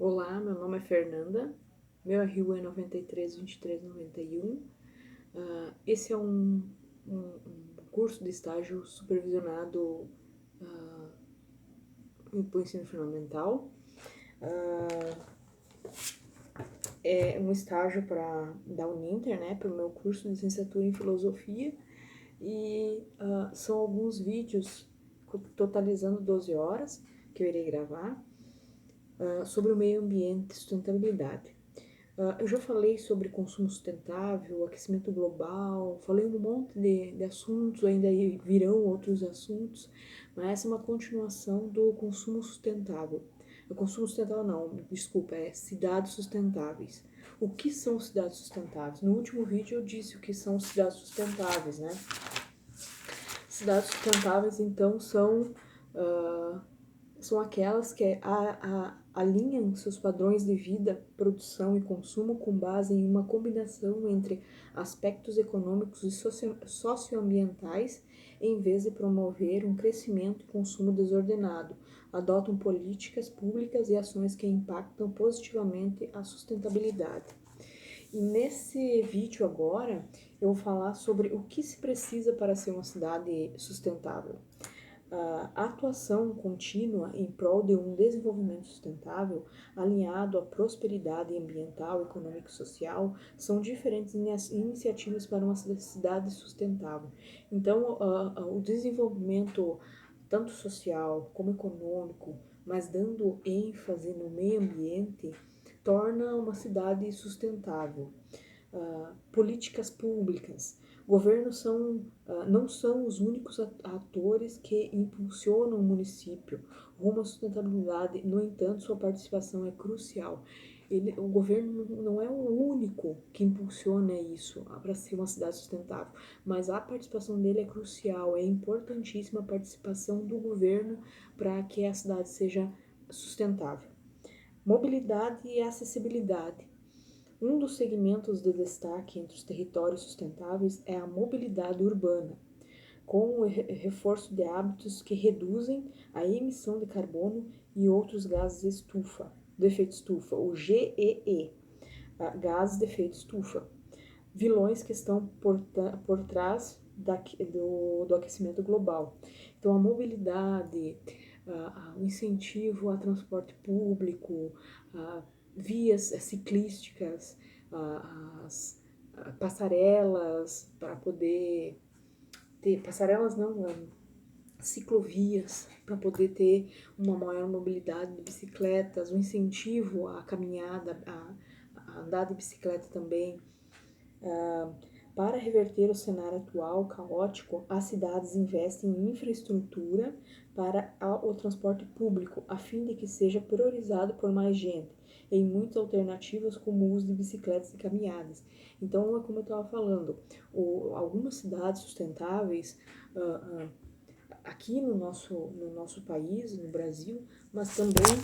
Olá, meu nome é Fernanda, meu RU é 932391. Esse é um curso de estágio supervisionado para o ensino fundamental. É um estágio da Uninter, né, para o meu curso de licenciatura em filosofia, e são alguns vídeos totalizando 12 horas que eu irei gravar sobre o meio ambiente e sustentabilidade. Eu já falei sobre consumo sustentável, aquecimento global, falei um monte de assuntos, ainda virão outros assuntos, mas essa é uma continuação do consumo sustentável. O consumo sustentável não, desculpa, é cidades sustentáveis. O que são cidades sustentáveis? No último vídeo eu disse o que são cidades sustentáveis, né? Cidades sustentáveis, então, são aquelas que alinham seus padrões de vida, produção e consumo com base em uma combinação entre aspectos econômicos e socioambientais, em vez de promover um crescimento e consumo desordenado. Adotam políticas públicas e ações que impactam positivamente a sustentabilidade. E nesse vídeo agora eu vou falar sobre o que se precisa para ser uma cidade sustentável. A atuação contínua em prol de um desenvolvimento sustentável, alinhado à prosperidade ambiental, econômica e social, são diferentes iniciativas para uma cidade sustentável. Então, o desenvolvimento tanto social como econômico, mas dando ênfase no meio ambiente, torna uma cidade sustentável. Políticas públicas. Governos não são os únicos atores que impulsionam o município rumo à sustentabilidade, no entanto, sua participação é crucial. O governo não é o único que impulsiona isso para ser uma cidade sustentável, mas a participação dele é crucial, é importantíssima a participação do governo para que a cidade seja sustentável. Mobilidade e acessibilidade. Um dos segmentos de destaque entre os territórios sustentáveis é a mobilidade urbana, com o reforço de hábitos que reduzem a emissão de carbono e outros gases de efeito estufa, o GEE, gases de efeito estufa, vilões que estão por trás do aquecimento global. Então, a mobilidade, o incentivo a transporte público, vias ciclísticas, as passarelas para poder ter passarelas não, ciclovias para poder ter uma maior mobilidade de bicicletas, o incentivo à caminhada, a andar de bicicleta também. Para reverter o cenário atual caótico, as cidades investem em infraestrutura para o transporte público, a fim de que seja priorizado por mais gente, em muitas alternativas como o uso de bicicletas e caminhadas. Então, é como eu estava falando, algumas cidades sustentáveis aqui no nosso país, no Brasil, mas também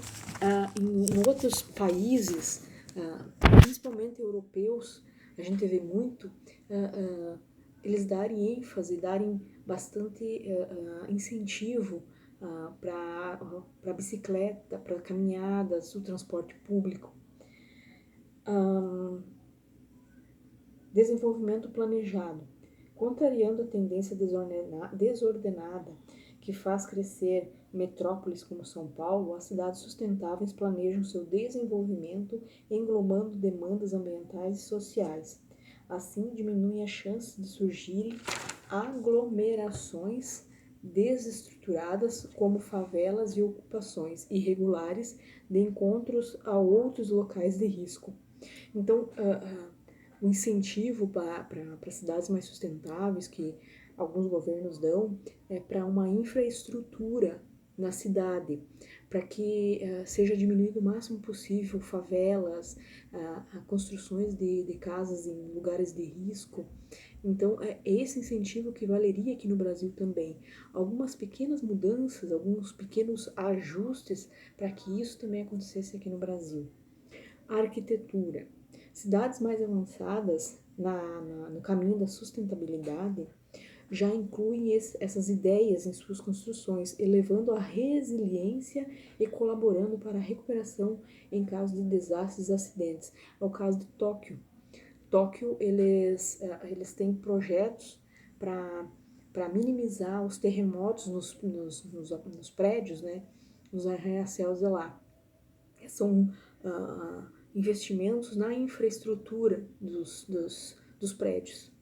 em outros países, principalmente europeus, a gente vê muito eles darem ênfase, darem bastante incentivo para bicicleta, para caminhadas, o transporte público. Desenvolvimento planejado. Contrariando a tendência desordenada que faz crescer metrópoles como São Paulo, as cidades sustentáveis planejam seu desenvolvimento englobando demandas ambientais e sociais. Assim, diminuem as chances de surgirem aglomerações desestruturadas como favelas e ocupações irregulares de encontros a outros locais de risco. Então, o incentivo para cidades mais sustentáveis que alguns governos dão é para uma infraestrutura na cidade, para que seja diminuído o máximo possível favelas, construções de casas em lugares de risco. Então, é esse incentivo que valeria aqui no Brasil também. Algumas pequenas mudanças, alguns pequenos ajustes para que isso também acontecesse aqui no Brasil. A arquitetura. Cidades mais avançadas no caminho da sustentabilidade já incluem essas ideias em suas construções, elevando a resiliência e colaborando para a recuperação em caso de desastres e acidentes. É o caso de Tóquio. Tóquio, eles têm projetos para minimizar os terremotos nos prédios, né, nos arranha-céus de lá. São investimentos na infraestrutura dos prédios.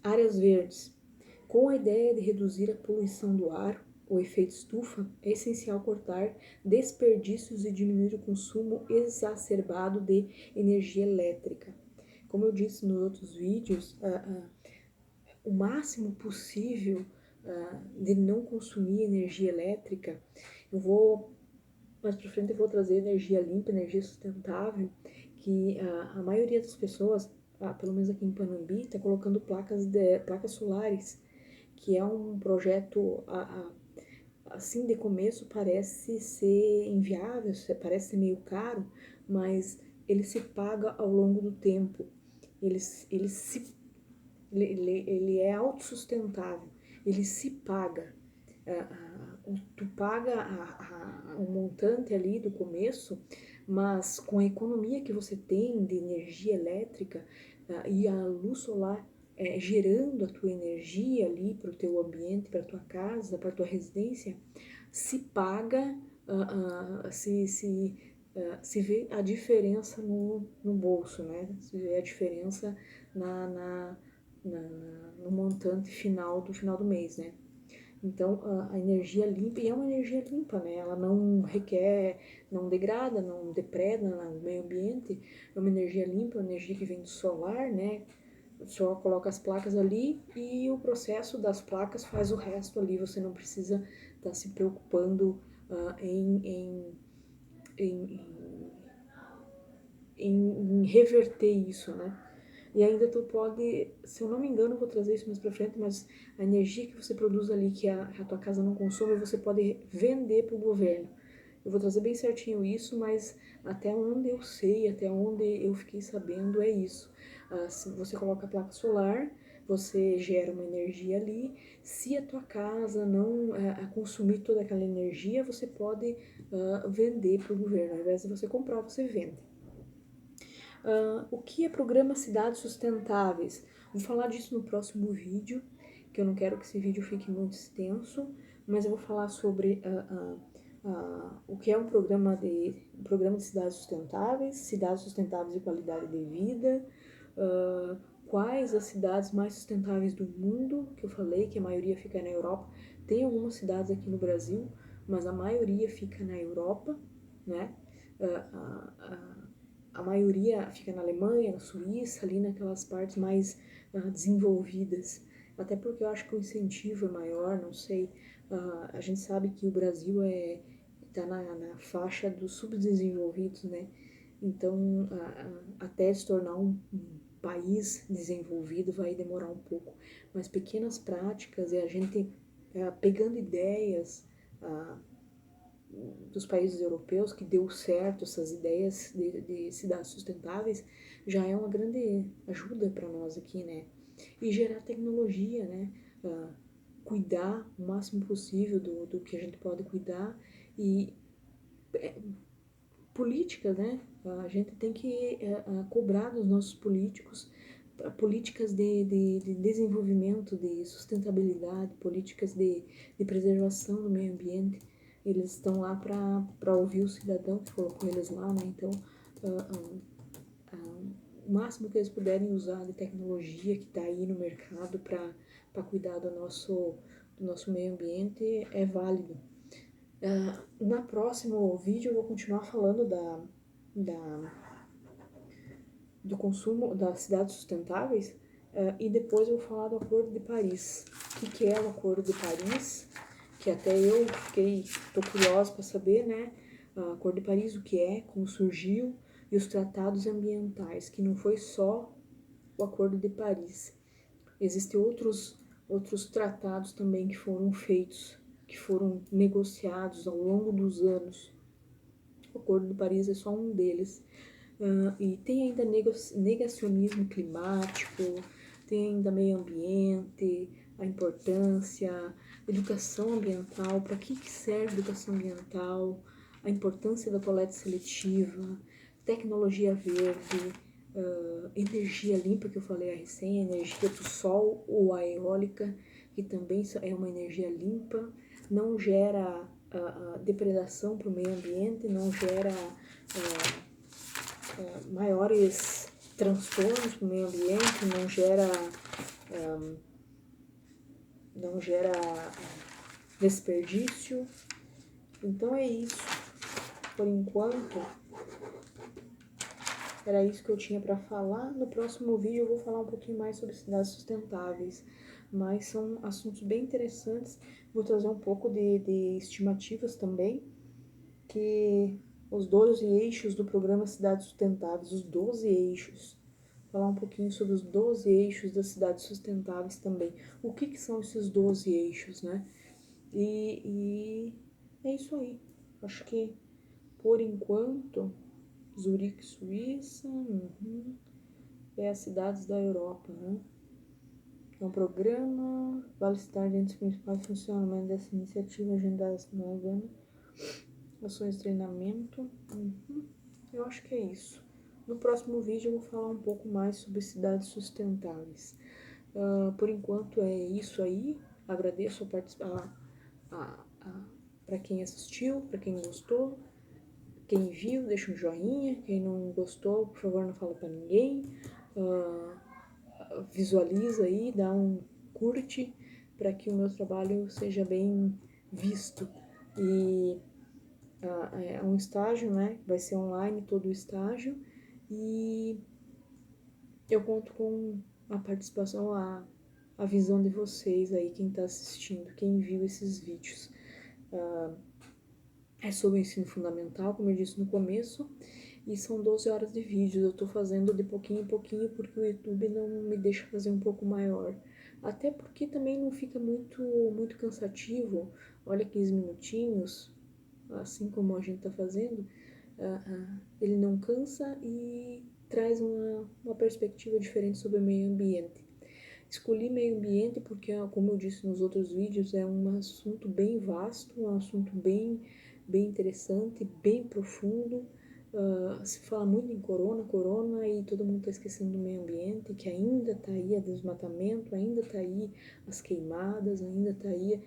Áreas verdes. Com a ideia de reduzir a poluição do ar, o efeito estufa, é essencial cortar desperdícios e diminuir o consumo exacerbado de energia elétrica. Como eu disse nos outros vídeos, o máximo possível de não consumir energia elétrica. Mais para frente eu vou trazer energia limpa, energia sustentável, que a maioria das pessoas, pelo menos aqui em Panambi, está colocando placas solares, que é um projeto, assim, de começo parece ser inviável, parece ser meio caro, mas ele se paga ao longo do tempo. Ele é autossustentável, ele se paga. Tu paga um montante ali do começo, mas com a economia que você tem de energia elétrica e a luz solar gerando a tua energia ali para o teu ambiente, para a tua casa, para a tua residência, se paga, se vê a diferença no bolso, né? Se vê a diferença no montante final do mês, né? Então, a energia limpa, e é uma energia limpa, né? Ela não requer, não degrada, não depreda o meio ambiente. É uma energia limpa, uma energia que vem do solar, né? Só coloca as placas ali e o processo das placas faz o resto ali. Você não precisa estar se preocupando em reverter isso, né? E ainda tu pode, se eu não me engano, eu vou trazer isso mais pra frente, mas a energia que você produz ali, que a tua casa não consome, você pode vender pro governo. Eu vou trazer bem certinho isso, mas até onde eu sei, até onde eu fiquei sabendo é isso. Se você coloca a placa solar, você gera uma energia ali. Se a tua casa não consumir toda aquela energia, você pode vender pro governo. Ao invés de você comprar, você vende. O que é programa Cidades Sustentáveis? Vou falar disso no próximo vídeo, que eu não quero que esse vídeo fique muito extenso, mas eu vou falar sobre o que é um programa de cidades sustentáveis e qualidade de vida, quais as cidades mais sustentáveis do mundo, que eu falei que a maioria fica na Europa. Tem algumas cidades aqui no Brasil, mas a maioria fica na Europa, né? A maioria fica na Alemanha, na Suíça, ali naquelas partes mais desenvolvidas. Até porque eu acho que o incentivo é maior, não sei. A gente sabe que o Brasil está na faixa dos subdesenvolvidos, né? Então, até se tornar um país desenvolvido vai demorar um pouco. Mas pequenas práticas e a gente pegando ideias dos países europeus, que deu certo essas ideias de cidades sustentáveis, já é uma grande ajuda para nós aqui, né? E gerar tecnologia, né? Cuidar o máximo possível do que a gente pode cuidar e política, né? A gente tem que cobrar dos nossos políticos políticas de desenvolvimento, de sustentabilidade, políticas de preservação do meio ambiente. Eles estão lá para ouvir o cidadão que colocou eles lá, né? Então, o máximo que eles puderem usar de tecnologia que está aí no mercado para cuidar do nosso meio ambiente é válido. No próximo vídeo eu vou continuar falando do consumo das cidades sustentáveis e depois eu vou falar do Acordo de Paris. O que é o Acordo de Paris? Que até eu tô curiosa para saber, né? O Acordo de Paris, o que é, como surgiu, e os tratados ambientais, que não foi só o Acordo de Paris. Existem outros tratados também que foram feitos, que foram negociados ao longo dos anos. O Acordo de Paris é só um deles. E tem ainda negacionismo climático, tem ainda meio ambiente, a importância, educação ambiental, para que serve educação ambiental, a importância da coleta seletiva, tecnologia verde, energia limpa, que eu falei a recém, a energia do sol ou a eólica, que também é uma energia limpa, não gera depredação para o meio ambiente, não gera maiores transtornos para o meio ambiente, não gera desperdício. Então é isso. Por enquanto, era isso que eu tinha para falar. No próximo vídeo eu vou falar um pouquinho mais sobre cidades sustentáveis, mas são assuntos bem interessantes. Vou trazer um pouco de estimativas também, que os 12 eixos do programa Cidades Sustentáveis, os 12 eixos. Falar um pouquinho sobre os 12 eixos das cidades sustentáveis também. O que são esses 12 eixos, né? E é isso aí. Acho que, por enquanto, Zurique, Suíça, é as cidades da Europa, né? É um programa, vale citar dentre os principais funcionamentos dessa iniciativa agendadas no governo, ações de treinamento. Eu acho que é isso. No próximo vídeo eu vou falar um pouco mais sobre cidades sustentáveis. Por enquanto é isso aí. Agradeço para quem assistiu, para quem gostou. Quem viu, deixa um joinha. Quem não gostou, por favor, não fala para ninguém. Visualiza aí, dá um curte para que o meu trabalho seja bem visto. E é um estágio, né? Vai ser online todo o estágio. E eu conto com a participação, a visão de vocês aí, quem está assistindo, quem viu esses vídeos. É sobre o ensino fundamental, como eu disse no começo, e são 12 horas de vídeos. Eu estou fazendo de pouquinho em pouquinho porque o YouTube não me deixa fazer um pouco maior. Até porque também não fica muito cansativo. Olha, 15 minutinhos, assim como a gente está fazendo, ele não cansa e traz uma perspectiva diferente sobre o meio ambiente. Escolhi meio ambiente porque, como eu disse nos outros vídeos, é um assunto bem vasto, um assunto bem interessante, bem profundo. Se fala muito em corona, e todo mundo está esquecendo do meio ambiente, que ainda está aí o desmatamento, ainda está aí as queimadas, ainda está aí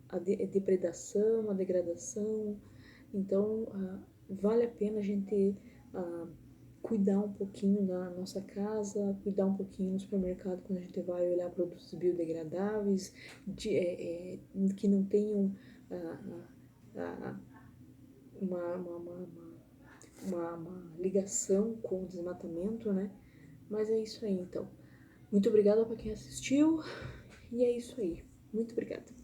a depredação, a degradação. Então, vale a pena a gente cuidar um pouquinho da nossa casa, cuidar um pouquinho no supermercado quando a gente vai olhar produtos biodegradáveis, que não tenham uma ligação com o desmatamento, né? Mas é isso aí, então. Muito obrigada para quem assistiu, e é isso aí. Muito obrigada.